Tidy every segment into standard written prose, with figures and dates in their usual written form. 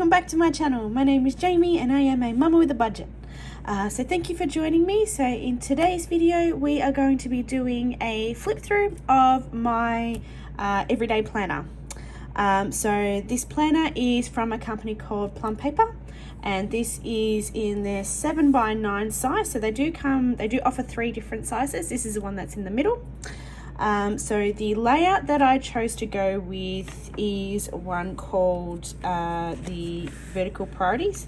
welcome back to my channel. My name is Jamie and I am a mama with a budget. So thank you for joining me. So in today's video we are going to be doing a flip through of my everyday planner. So this planner is from a company called Plum Paper, and this is in their 7x9 size. So they do offer 3 different sizes. This is the one that's in the middle. So the layout that I chose to go with is one called the vertical priorities.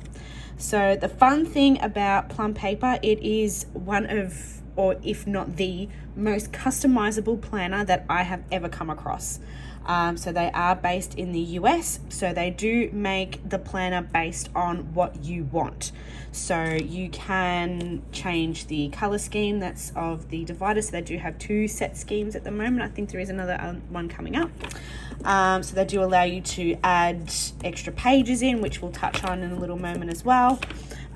So the fun thing about Plum Paper, it is one of, or if not the most customizable planner that I have ever come across. So they are based in the US, so they do make the planner based on what you want. So you can change the color scheme that's of the divider. So they do have 2 set schemes at the moment. I think there is another one coming up. So they do allow you to add extra pages in, which we'll touch on in a little moment as well.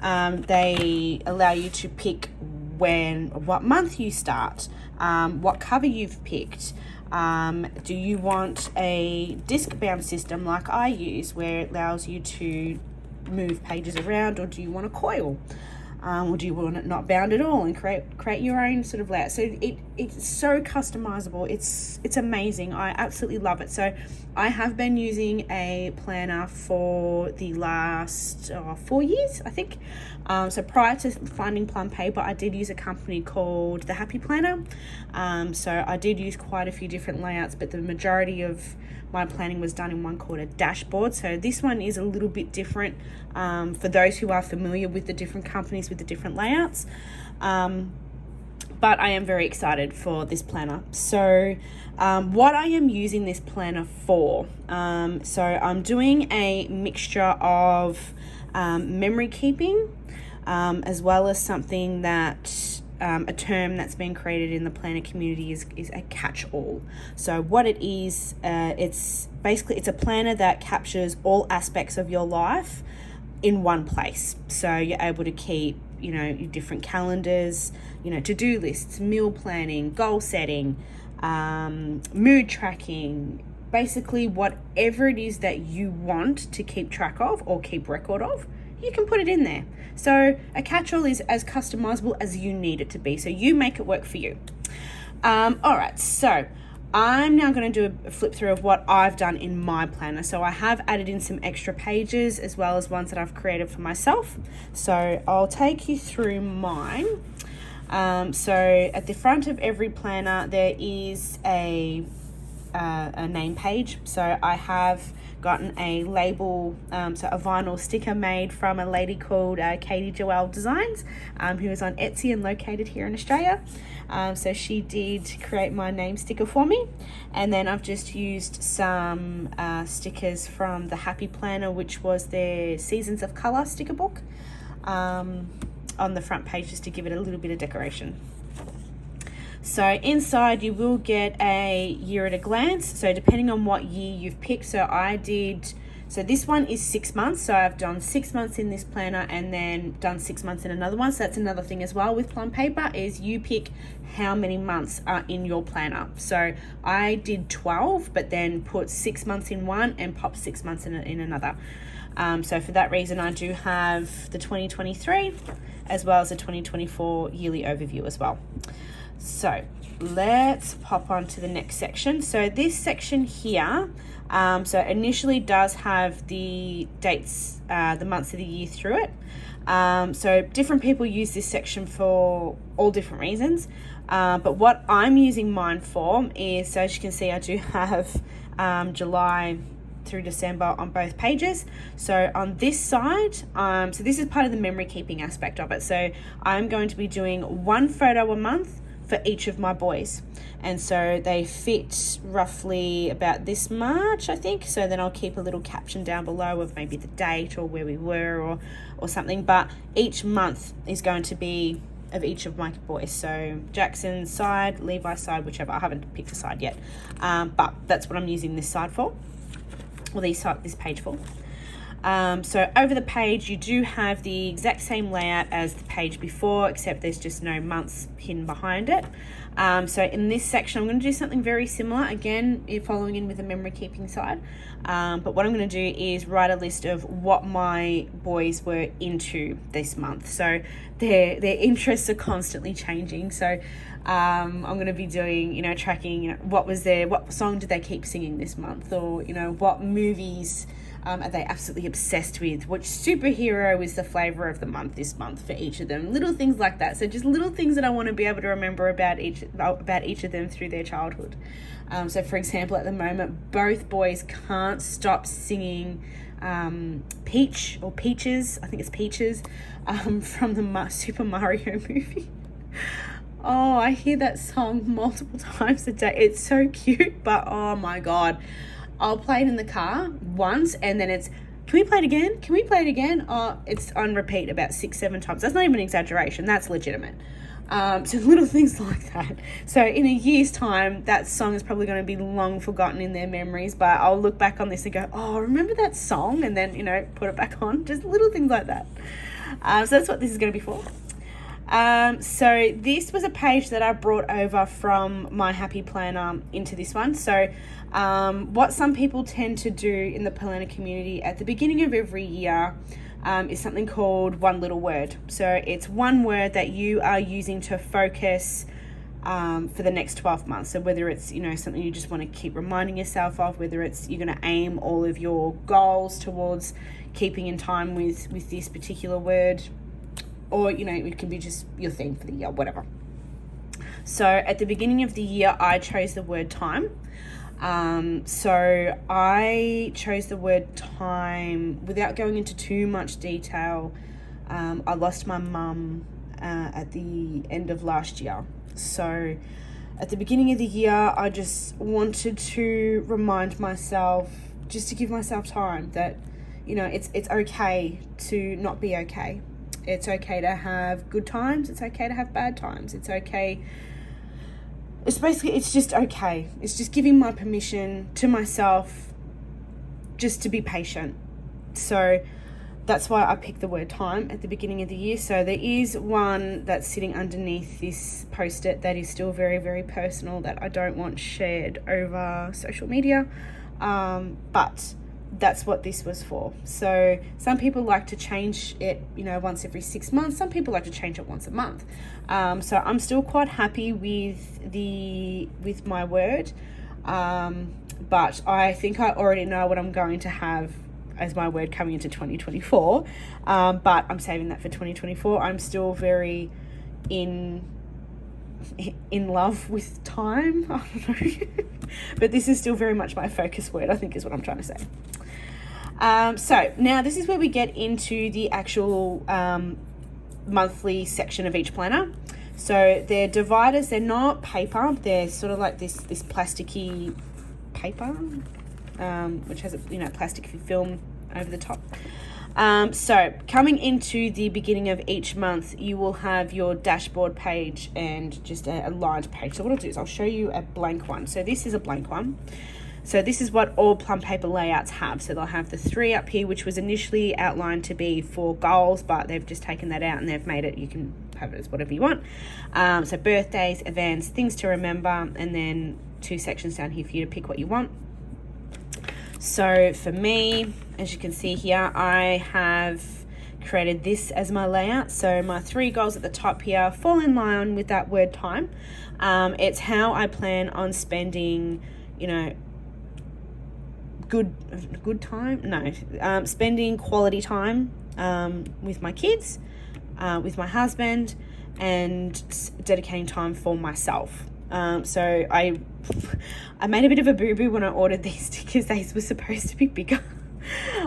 They allow you to pick what month you start, what cover you've picked. Do you want a disc bound system like I use, where it allows you to move pages around, or do you want a coil? Or do you want it not bound at all and create your own sort of layout? So it's so customizable. It's amazing. I absolutely love it. So I have been using a planner for the last 4 years, I think. So prior to finding Plum Paper, I did use a company called the Happy Planner. So I did use quite a few different layouts, but the majority of my planning was done in one called a dashboard. So this one is a little bit different for those who are familiar with the different companies with the different layouts. But I am very excited for this planner. So what I am using this planner for, so I'm doing a mixture of memory keeping, as well as something that a term that's been created in the planner community is a catch-all. So what it is, it's a planner that captures all aspects of your life in one place. So you're able to keep, your different calendars, to-do lists, meal planning, goal setting, mood tracking, basically whatever it is that you want to keep track of or keep record of, you can put it in there. So a catch-all is as customizable as you need it to be. So you make it work for you. All right, so I'm now going to do a flip through of what I've done in my planner. So I have added in some extra pages as well as ones that I've created for myself. So I'll take you through mine. So at the front of every planner, there is a name page. So I have gotten a label, so a vinyl sticker made from a lady called Katie Joelle Designs, who is on Etsy and located here in Australia. So she did create my name sticker for me, and then I've just used some stickers from the Happy Planner, which was their Seasons of Colour sticker book, on the front page, just to give it a little bit of decoration. So inside you will get a year at a glance, so depending on what year you've picked. So this one is 6 months, so I've done 6 months in this planner and then done 6 months in another one. So that's another thing as well with Plum Paper, is you pick how many months are in your planner. So I did 12, but then put 6 months in one and popped 6 months in another. So for that reason, I do have the 2023 as well as the 2024 yearly overview as well. So let's pop on to the next section. So this section here, so initially does have the dates, the months of the year through it. So different people use this section for all different reasons. But what I'm using mine for is, so as you can see, I do have July through December on both pages. So on this side, so this is part of the memory keeping aspect of it. So I'm going to be doing 1 photo a month for each of my boys, and so they fit roughly about this much, I think. So then I'll keep a little caption down below of maybe the date or where we were or something, but each month is going to be of each of my boys. So Jackson's side, Levi's side, whichever. I haven't picked a side yet, but that's what I'm using this side for, or this page for. So over the page, you do have the exact same layout as the page before, except there's just no months hidden behind it. So in this section, I'm going to do something very similar. Again, you're following in with the memory keeping side. But what I'm going to do is write a list of what my boys were into this month. So their interests are constantly changing. So I'm going to be doing, tracking, what song did they keep singing this month? Or, what movies are they absolutely obsessed with? Which superhero is the flavor of the month this month for each of them? Little things like that. So just little things that I want to be able to remember about each of them through their childhood. So for example, at the moment, both boys can't stop singing Peach or Peaches, I think it's Peaches, from the Super Mario movie. Oh, I hear that song multiple times a day. It's so cute, but oh my God. I'll play it in the car once and then it's, can we play it again? Can we play it again? Oh, it's on repeat about 6-7 times. That's not even an exaggeration. That's legitimate. So little things like that. So in a year's time, that song is probably going to be long forgotten in their memories, but I'll look back on this and go, oh, remember that song? And then, put it back on. Just little things like that. So that's what this is going to be for. So this was a page that I brought over from my Happy Planner into this one. So what some people tend to do in the planner community at the beginning of every year is something called one little word. So it's one word that you are using to focus for the next 12 months. So whether it's, something you just want to keep reminding yourself of, whether it's you're going to aim all of your goals towards keeping in time with this particular word, or, it can be just your theme for the year, whatever. So at the beginning of the year, I chose the word time. So I chose the word time without going into too much detail. I lost my mum at the end of last year. So at the beginning of the year, I just wanted to remind myself, just to give myself time that, it's okay to not be okay. It's okay to have good times. It's okay to have bad times. It's okay. It's just okay. It's just giving my permission to myself just to be patient. So that's why I picked the word time at the beginning of the year. So there is one that's sitting underneath this post-it that is still very, very personal that I don't want shared over social media. But that's what this was for. So some people like to change it, once every 6 months. Some people like to change it once a month. So I'm still quite happy with my word. But I think I already know what I'm going to have as my word coming into 2024. But I'm saving that for 2024. I'm still very in love with time. I don't know. But this is still very much my focus word, I think is what I'm trying to say. So now this is where we get into the actual monthly section of each planner. So they're dividers, they're not paper, they're sort of like this plasticky paper, which has a plastic film over the top. So coming into the beginning of each month, you will have your dashboard page and just a lined page. So what I'll do is I'll show you a blank one. So this is a blank one. So this is what all Plum Paper layouts have. So they'll have the 3 up here, which was initially outlined to be for goals, but they've just taken that out and they've made it, you can have it as whatever you want. So birthdays, events, things to remember, and then 2 sections down here for you to pick what you want. So for me, as you can see here, I have created this as my layout. So my 3 goals at the top here fall in line with that word time. It's how I plan on spending, good time? No, spending quality time with my kids, with my husband, and dedicating time for myself. So I made a bit of a boo-boo when I ordered these stickers. They were supposed to be bigger.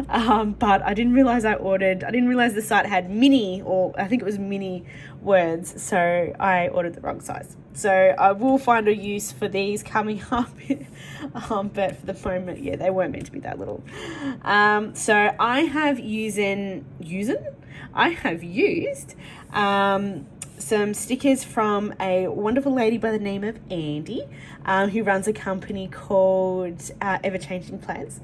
But I didn't realize the site had mini, or I think it was mini words. So I ordered the wrong size. So I will find a use for these coming up. But for the moment, yeah, they weren't meant to be that little. So I have used some stickers from a wonderful lady by the name of Andy, who runs a company called Ever Changing Plans.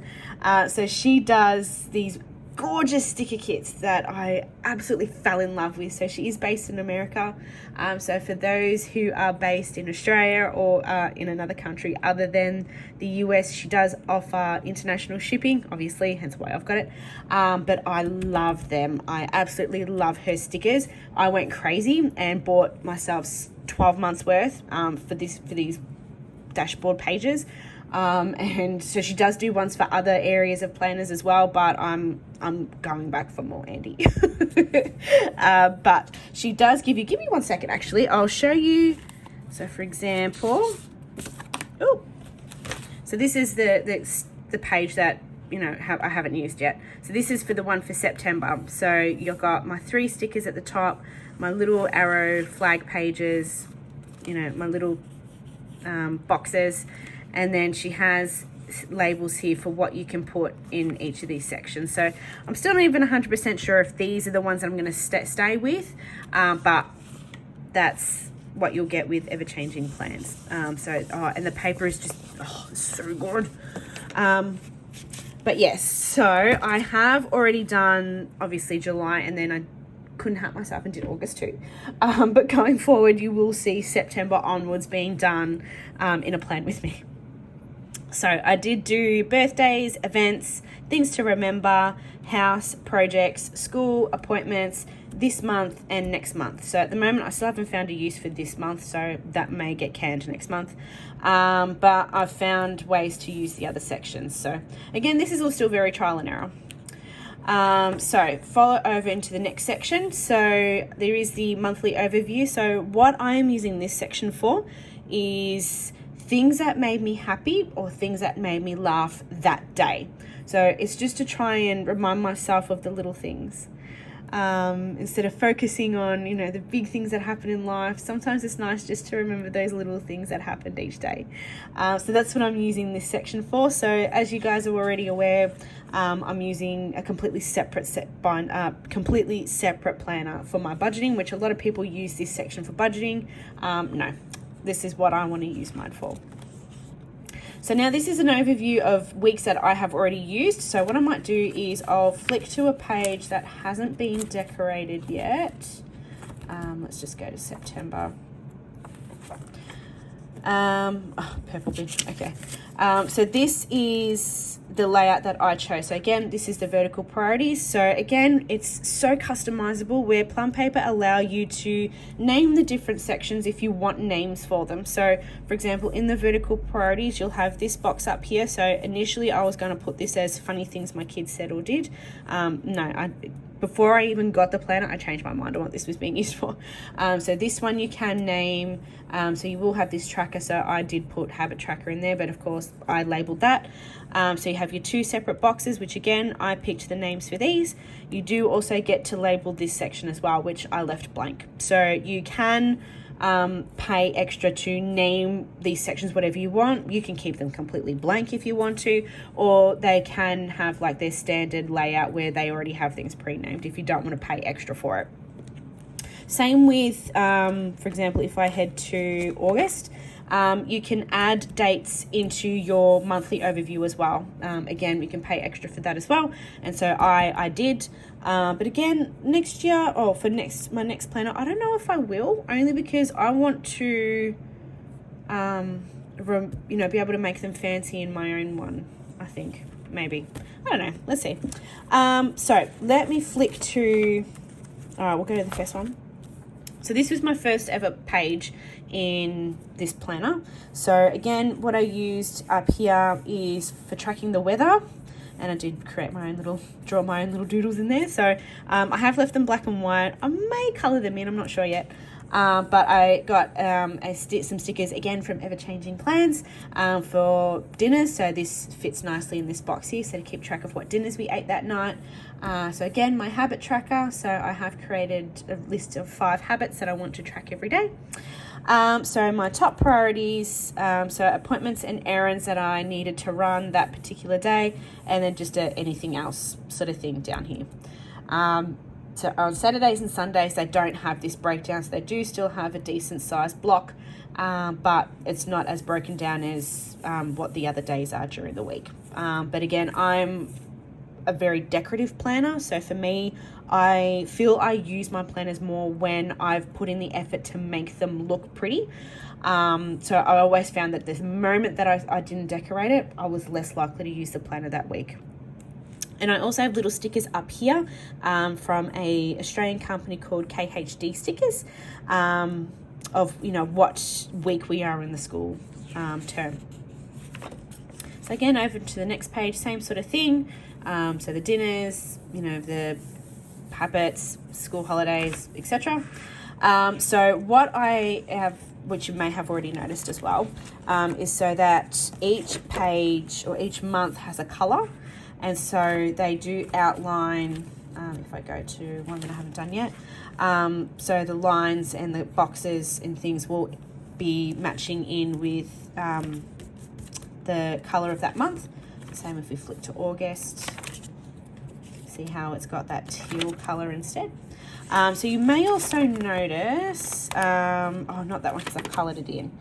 So she does these gorgeous sticker kits that I absolutely fell in love with. So she is based in America. So for those who are based in Australia or in another country other than the US, she does offer international shipping, obviously, hence why I've got it. But I love them. I absolutely love her stickers. I went crazy and bought myself 12 months worth for these dashboard pages. And so she does do ones for other areas of planners as well, but I'm going back for more, Andy. But she does give me 1 second, actually. I'll show you. So for example, so this is the page that, you know, I haven't used yet. So this is for the one for September. So you've got my 3 stickers at the top, my little arrow flag pages, you know, my little boxes, and then she has labels here for what you can put in each of these sections. So I'm still not even 100% sure if these are the ones that I'm going to stay with, but that's what you'll get with ever-changing plans. And the paper is just so good. But yes, so I have already done obviously July, and then I couldn't help myself and did August too. But going forward, you will see September onwards being done in a plan with me. So I did do birthdays, events, things to remember, house, projects, school, appointments, this month and next month. So at the moment, I still haven't found a use for this month, so that may get canned next month. But I've found ways to use the other sections. So again, this is all still very trial and error. So follow over into the next section. So there is the monthly overview. So what I am using this section for is things that made me happy or things that made me laugh that day. So it's just to try and remind myself of the little things. Instead of focusing on, you know, the big things that happen in life, sometimes it's nice just to remember those little things that happened each day. So that's what I'm using this section for. So as you guys are already aware, I'm using a completely separate planner for my budgeting, which a lot of people use this section for budgeting. No, this is what I want to use mine for. So now this is an overview of weeks that I have already used. So what I might do is I'll flick to a page that hasn't been decorated yet. Let's just go to September. Purple bin, okay. So this is the layout that I chose. So again, this is the vertical priorities. So again, it's so customizable where Plum Paper allow you to name the different sections if you want names for them. So for example, in the vertical priorities, you'll have this box up here. So initially I was going to put this as funny things my kids said or did. Before I even got the planner, I changed my mind on what this was being used for. So this one you can name, so you will have this tracker. So I did put habit tracker in there, but of course I labeled that. So you have your 2 separate boxes, which again, I picked the names for these. You do also get to label this section as well, which I left blank. So you can pay extra to name these sections whatever you want. You can keep them completely blank if you want to, or they can have like their standard layout where they already have things pre-named if you don't want to pay extra for it. Same with, for example, if I head to August, you can add dates into your monthly overview as well. Again, you can pay extra for that as well. And so I did. But again, next year, or for my next planner, I don't know if I will, only because I want to, be able to make them fancy in my own one, I think, maybe. I don't know. Let's see. So let me flick to, all right, we'll go to the first one. So this was my first ever page in this planner. So again, what I used up here is for tracking the weather, and I did create draw my own little doodles in there. So I have left them black and white. I may color them in, I'm not sure yet. But I got some stickers again from Ever Changing Plans for dinners. So this fits nicely in this box here, so to keep track of what dinners we ate that night. So again, my habit tracker. So I have created a list of 5 habits that I want to track every day. So my top priorities, so appointments and errands that I needed to run that particular day, and then just anything else sort of thing down here. So on Saturdays and Sundays, they don't have this breakdown, so they do still have a decent sized block, but it's not as broken down as what the other days are during the week. But again, I'm a very decorative planner. So for me, I feel I use my planners more when I've put in the effort to make them look pretty. So I always found that the moment that I didn't decorate it, I was less likely to use the planner that week. And I also have little stickers up here from a Australian company called KHD Stickers of, you know, what week we are in the school term. So again, over to the next page, same sort of thing. So the dinners, you know, the habits, school holidays, etc. So what I have, which you may have already noticed as well, is so that each page or each month has a colour. And so they do outline, if I go to one that I haven't done yet, so the lines and the boxes and things will be matching in with the colour of that month. Same if we flip to August, see how it's got that teal colour instead. So you may also notice, oh, not that one because I've coloured it in.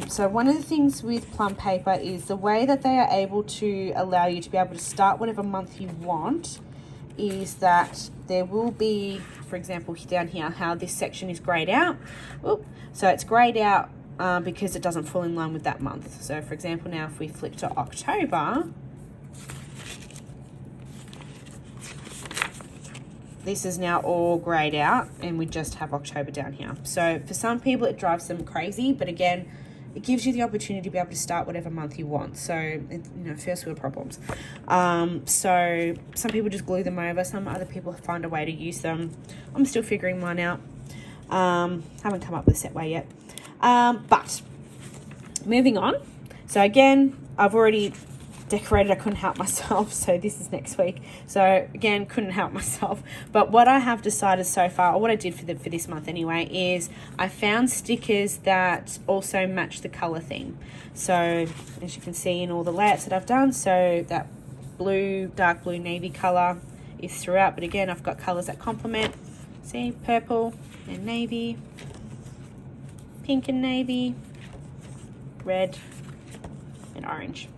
So one of the things with Plum Paper is the way that they are able to allow you to be able to start whatever month you want is that there will be, for example, down here, how this section is greyed out. Oop. So it's greyed out because it doesn't fall in line with that month. So for example, now if we flick to October, this is now all greyed out and we just have October down here. So for some people it drives them crazy, but again, it gives you the opportunity to be able to start whatever month you want. So, you know, first world problems. So some people just glue them over, some other people find a way to use them. I'm still figuring mine out. Haven't come up with a set way yet. But moving on. So again, I've already decorated, I couldn't help myself, so this is next week. So again, couldn't help myself. But what I have decided so far, or what I did for this month anyway, is I found stickers that also match the color theme. So as you can see in all the layouts that I've done, so that blue, dark blue, navy color is throughout, but again, I've got colors that complement. See, purple and navy, pink and navy, red and orange.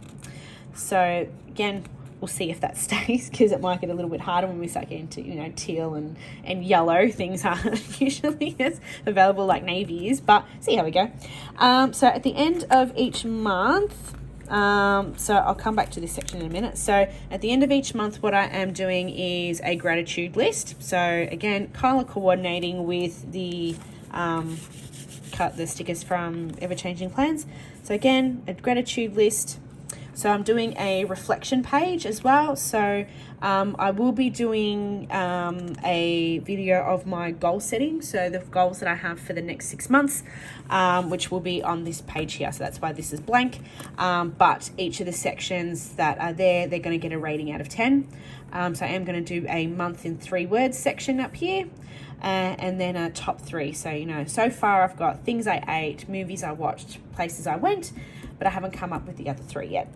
So again, we'll see if that stays, because it might get a little bit harder when we start getting to, you know, teal and yellow. Things aren't usually as available like navy is, but see how we go. So at the end of each month, so I'll come back to this section in a minute. So at the end of each month, what I am doing is a gratitude list. So again, kind of coordinating with the stickers from Ever Changing Plans. So again, a gratitude list. So I'm doing a reflection page as well. So I will be doing a video of my goal setting. So the goals that I have for the next 6 months, which will be on this page here. So that's why this is blank. But each of the sections that are there, they're going to get a rating out of 10. So I am going to do a month in 3 words section up here. And then a top 3. So, you know, so far I've got things I ate, movies I watched, places I went, but I haven't come up with the other 3 yet.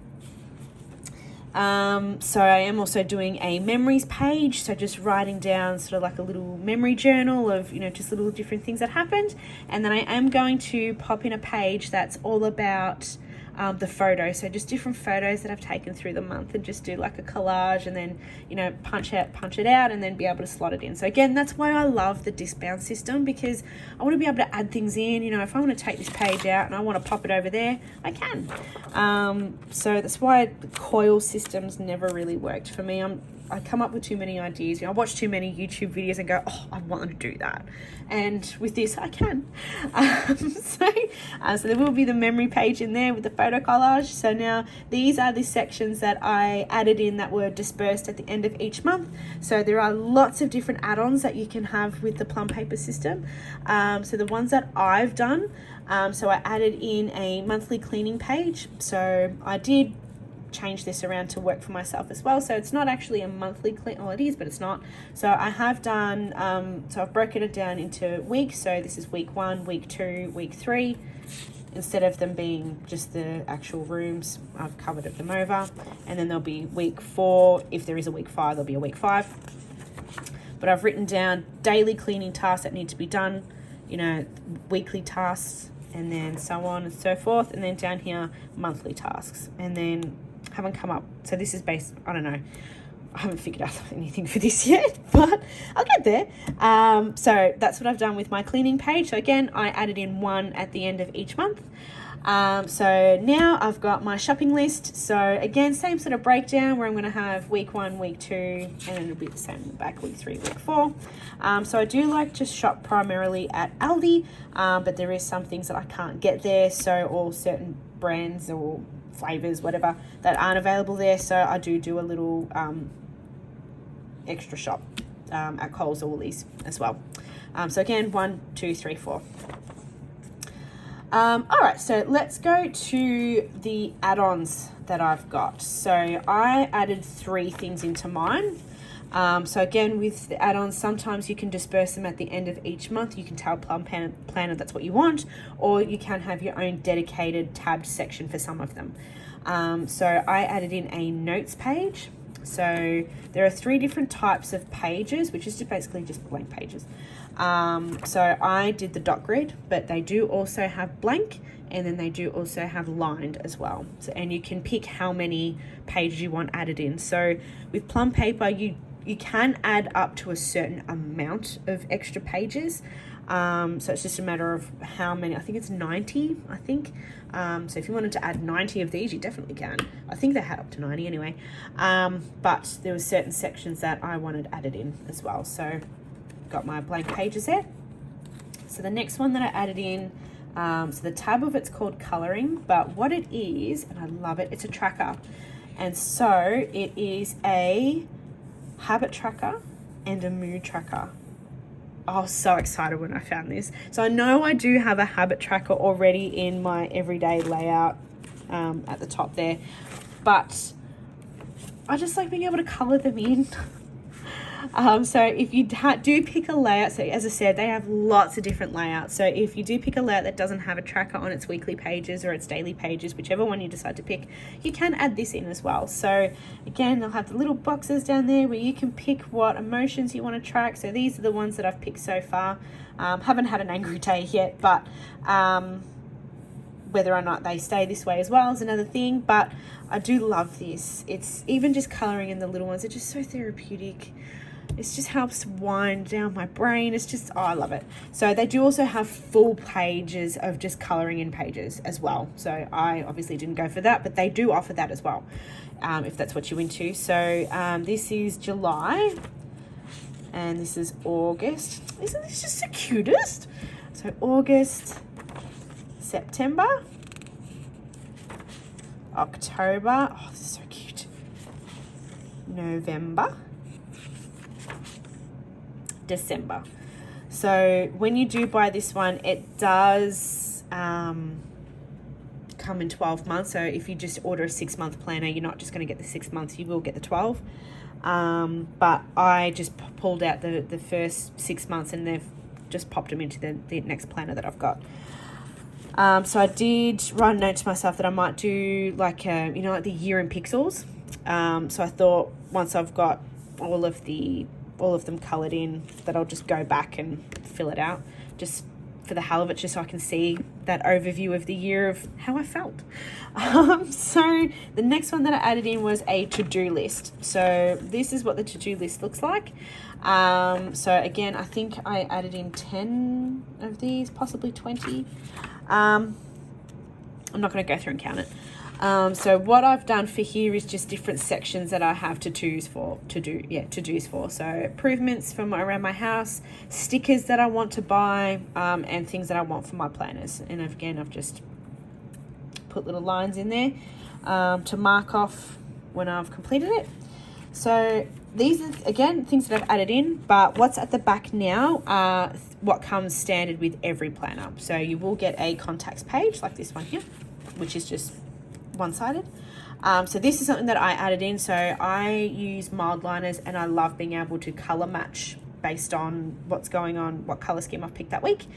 So I am also doing a memories page, so just writing down sort of like a little memory journal of, you know, just little different things that happened. And then I am going to pop in a page that's all about the photos, so just different photos that I've taken through the month, and just do like a collage and then, you know, punch it out and then be able to slot it in. So again, that's why I love the disc bound system, because I want to be able to add things in. You know, if I want to take this page out and I want to pop it over there, I can. So that's why the coil systems never really worked for me. I come up with too many ideas. You know, I watch too many YouTube videos and go, oh, I want to do that. And with this, I can. So there will be the memory page in there with the photo collage. So now these are the sections that I added in that were dispersed at the end of each month. So there are lots of different add-ons that you can have with the Plum Paper system. So the ones that I've done, so I added in a monthly cleaning page. So I did change this around to work for myself as well, so it's not actually a monthly clean, well, it is, but it's not. So I have done so I've broken it down into weeks. So this is week 1, week 2, week 3. Instead of them being just the actual rooms, I've covered them over, and then there'll be week 4. If there is a week 5, there'll be a week 5. But I've written down daily cleaning tasks that need to be done, you know, weekly tasks, and then so on and so forth, and then down here monthly tasks. And then haven't come up, so this is based, I don't know, I haven't figured out anything for this yet, but I'll get there. So that's what I've done with my cleaning page. So again, I added in one at the end of each month. So now I've got my shopping list. So again, same sort of breakdown where I'm going to have week 1, week 2, and then it'll be the same in the back, week 3, week 4. So I do like to shop primarily at Aldi, but there is some things that I can't get there. So all certain brands or flavors, whatever, that aren't available there. So I do a little extra shop at Coles or Woolies as well. So again, 1, 2, 3, 4. All right, so let's go to the add-ons that I've got. So I added 3 things into mine. So again, with the add-ons, sometimes you can disperse them at the end of each month. You can tell Plum Planner that's what you want, or you can have your own dedicated tabbed section for some of them. So I added in a notes page. So there are 3 different types of pages, which is basically just blank pages. So I did the dot grid, but they do also have blank, and then they do also have lined as well. So, and you can pick how many pages you want added in. So with Plum Paper, you can add up to a certain amount of extra pages. So it's just a matter of how many. I think it's 90, I think. So if you wanted to add 90 of these, you definitely can. I think they had up to 90 anyway. But there were certain sections that I wanted added in as well. So got my blank pages there. So the next one that I added in, so the tab of it's called coloring, but what it is, and I love it, it's a tracker. And so it is a habit tracker and a mood tracker. I was so excited when I found this. So I know I do have a habit tracker already in my everyday layout at the top there, but I just like being able to color them in. So if you do pick a layout, so as I said, they have lots of different layouts. So if you do pick a layout that doesn't have a tracker on its weekly pages or its daily pages, whichever one you decide to pick, you can add this in as well. So again, they'll have the little boxes down there where you can pick what emotions you want to track. So these are the ones that I've picked so far. Haven't had an angry day yet, but whether or not they stay this way as well is another thing. But I do love this. It's even just coloring in the little ones. It's just so therapeutic. It just helps wind down my brain. It's just, oh, I love it. So they do also have full pages of just coloring in pages as well. So I obviously didn't go for that, but they do offer that as well, if that's what you're into. So this is July and this is August. Isn't this just the cutest? So August, September, October. Oh, this is so cute. November, December. So when you do buy this one, it does come in 12 months. So if you just order a 6-month planner, you're not just going to get the 6 months, you will get the 12. But I just pulled out the first 6 months and they've just popped them into the next planner that I've got. So I did write a note to myself that I might do like like the year in pixels. So I thought once I've got all of them colored in, that I'll just go back and fill it out just for the hell of it, just so I can see that overview of the year of how I felt. So the next one that I added in was a to-do list. So this is what the to-do list looks like. So again, I think I added in 10 of these, possibly 20. I'm not going to go through and count it. So what I've done for here is just different sections that I have to-dos for. So improvements from around my house, stickers that I want to buy, and things that I want for my planners. And again, I've just put little lines in there to mark off when I've completed it. So these are, again, things that I've added in, but what's at the back now are what comes standard with every planner. So you will get a contacts page like this one here, which is just one-sided. So this is something that I added in. So I use mild liners and I love being able to color match based on what's going on, what color scheme I've picked that week.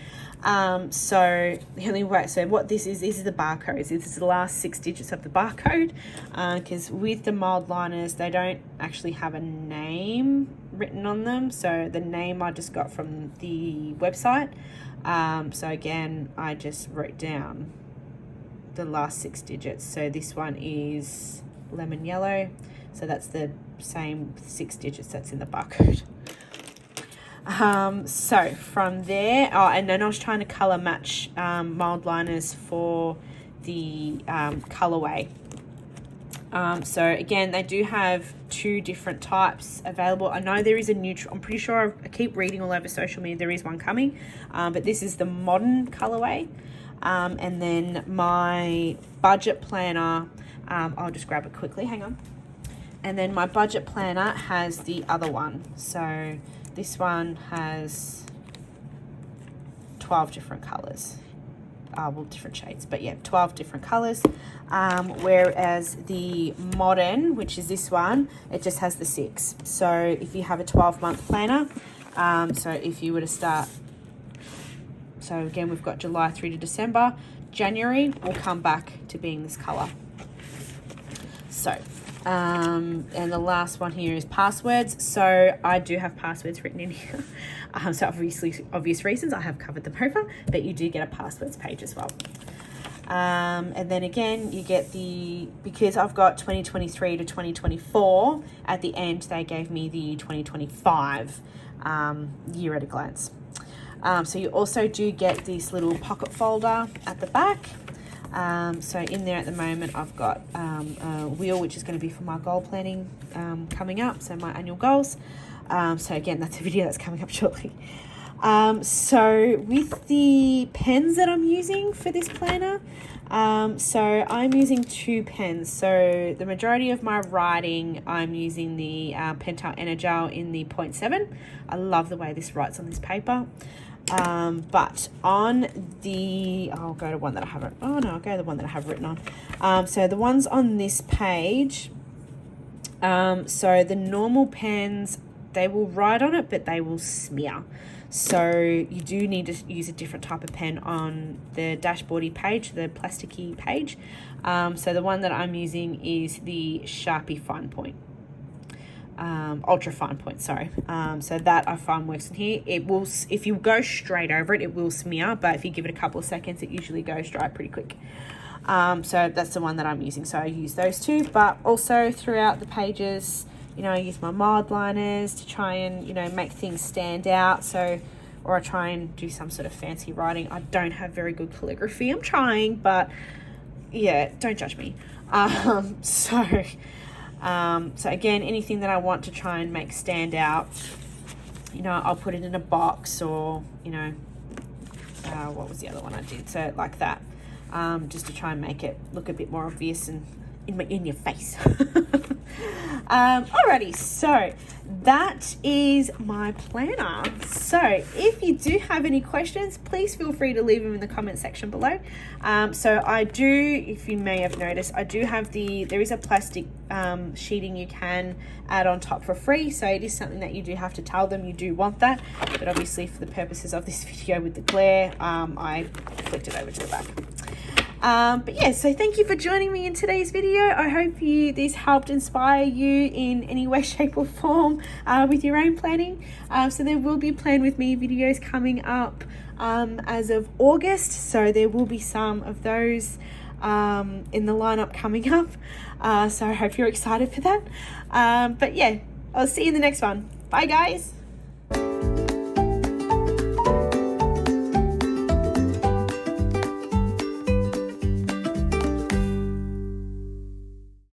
So the only way, so what this is the barcodes. This is the last 6 digits of the barcode, because with the mild liners, they don't actually have a name written on them. So the name I just got from the website. So again, I just wrote down the last 6 digits. So this one is lemon yellow. So that's the same 6 digits that's in the barcode. So from there, and then I was trying to color match mild liners for the colorway. So again, they do have 2 different types available. I know there is a neutral, I'm pretty sure I keep reading all over social media, there is one coming, but this is the modern colorway. And then my budget planner, I'll just grab it quickly, hang on. And then my budget planner has the other one. So this one has 12 different colors. Well, different shades, but yeah, 12 different colors. Whereas the modern, which is this one, it just has the 6. So if you have a 12-month planner, so if you were to start, so again, we've got July through to December, January will come back to being this color. So, and the last one here is passwords. So I do have passwords written in here. So obvious reasons, I have covered them over, but you do get a passwords page as well. And then again, you get because I've got 2023 to 2024, at the end, they gave me the 2025 year at a glance. So you also do get this little pocket folder at the back. So in there at the moment, I've got a wheel, which is going to be for my goal planning coming up, so my annual goals. So again, that's a video that's coming up shortly. So with the pens that I'm using for this planner, so I'm using 2 pens. So the majority of my writing, I'm using the Pentel Energel in the 0.7. I love the way this writes on this paper. But on the, I'll go to one that I haven't, I'll go to the one that I have written on. So the ones on this page, so the normal pens, they will write on it, but they will smear. So you do need to use a different type of pen on the dashboardy page, the plasticky page. So the one that I'm using is the Sharpie Fine Point. Ultra fine point, sorry. So that I find works in here. It will, if you go straight over it, it will smear, but if you give it a couple of seconds, it usually goes dry pretty quick. So that's the one that I'm using. So I use those 2, but also throughout the pages, you know, I use my mild liners to try and, you know, make things stand out. So, or I try and do some sort of fancy writing. I don't have very good calligraphy. I'm trying, but yeah, don't judge me. So again, anything that I want to try and make stand out, you know, I'll put it in a box, or, you know, what was the other one I did? So like that, just to try and make it look a bit more obvious and in your face. Alrighty, so that is my planner. So if you do have any questions, please feel free to leave them in the comment section below. So I do, if you may have noticed, I do have there is a plastic sheeting you can add on top for free. So it is something that you do have to tell them you do want that. But obviously for the purposes of this video with the glare, I flipped it over to the back. But yeah, so thank you for joining me in today's video. I hope this helped inspire you in any way, shape or form with your own planning. So there will be Plan With Me videos coming up as of August. So there will be some of those in the lineup coming up. So I hope you're excited for that. But yeah, I'll see you in the next one. Bye guys.